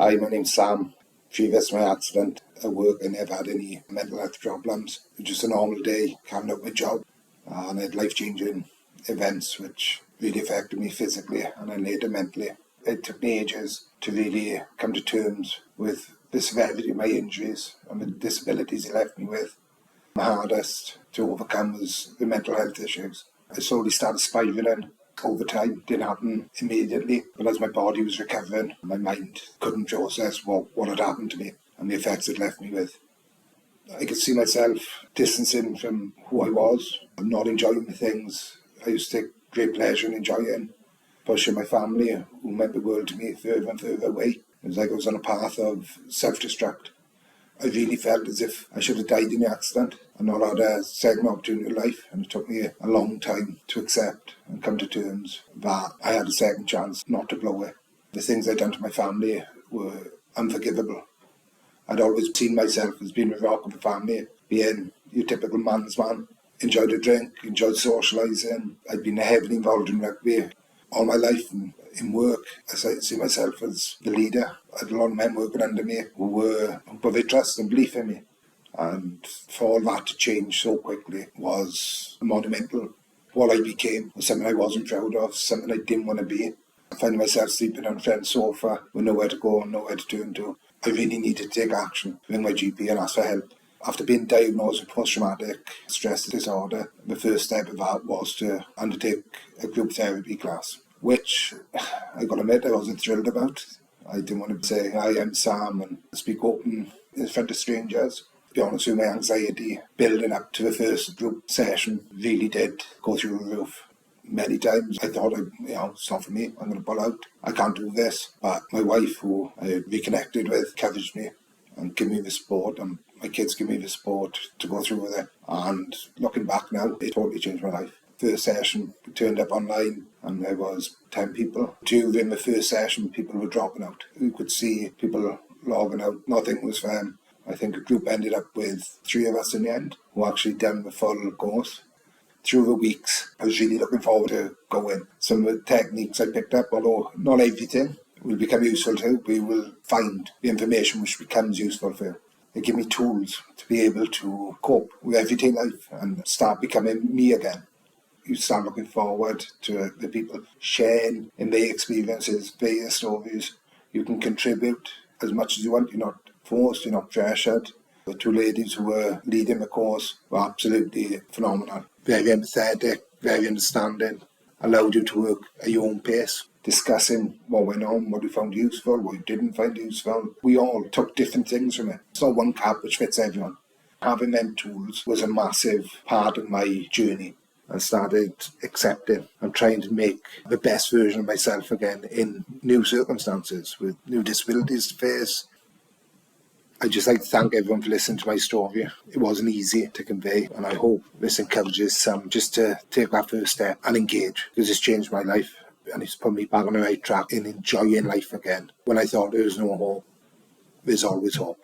Hi, my name's Sam. Previous to my accident at work, I never had any mental health problems. It was just a normal day, carrying out my job, and I had life-changing events which really affected me physically and then later mentally. It took me ages to really come to terms with the severity of my injuries and the disabilities it left me with. The hardest to overcome was the mental health issues. I slowly started spiralling over time. It didn't happen immediately, but as my body was recovering, my mind couldn't process what had happened to me and the effects it left me with. I could see myself distancing from who I was and not enjoying the things I used to take great pleasure in enjoying, pushing my family, who meant the world to me, further and further away. It was like I was on a path of self-destruct. I really felt as if I should have died in the accident and not had a second opportunity in life, and it took me a long time to accept and come to terms that I had a second chance not to blow it. The things I'd done to my family were unforgivable. I'd always seen myself as being a rock of the family, being your typical man's man. Enjoyed a drink, enjoyed socialising. I'd been heavily involved in rugby all my life, and in work, I see myself as the leader. I had a lot of men working under me who put their trust and belief in me. And for all that to change so quickly was monumental. What I became was something I wasn't proud of, something I didn't want to be. I found myself sleeping on a friend's sofa with nowhere to go and nowhere to turn to. I really needed to take action, ring my GP and ask for help. After being diagnosed with post-traumatic stress disorder, the first step of that was to undertake a group therapy class, which I got to admit I wasn't thrilled about. I didn't want to say, hi, I'm Sam, and speak open in front of strangers. To be honest with you, my anxiety building up to the first group session really did go through the roof. Many times I thought, it's not for me, I'm going to pull out. I can't do this. But my wife, who I reconnected with, encouraged me and gave me the support, and my kids give me the support to go through with it. And looking back now, it totally changed my life. First session, we turned up online and there was 10 people. During the first session, people were dropping out. You could see people logging out. Nothing was for them. I think a group ended up with 3 of us in the end who actually done the full course. Through the weeks, I was really looking forward to going. Some of the techniques I picked up, although not everything, will become useful too. We will find the information which becomes useful for you. They give me tools to be able to cope with everyday life and start becoming me again. You start looking forward to the people sharing in their experiences, their stories. You can contribute as much as you want. You're not forced, you're not pressured. The 2 ladies who were leading the course were absolutely phenomenal. Very empathetic, very understanding, allowed you to work at your own pace, discussing what went on, what you found useful, what you didn't find useful. We all took different things from it. It's not one cap which fits everyone. Having them tools was a massive part of my journey. I started accepting and trying to make the best version of myself again in new circumstances with new disabilities to face. I'd just like to thank everyone for listening to my story. It wasn't easy to convey, and I hope this encourages some just to take that first step and engage, because it's changed my life and it's put me back on the right track in enjoying life again. When I thought there was no hope, there's always hope.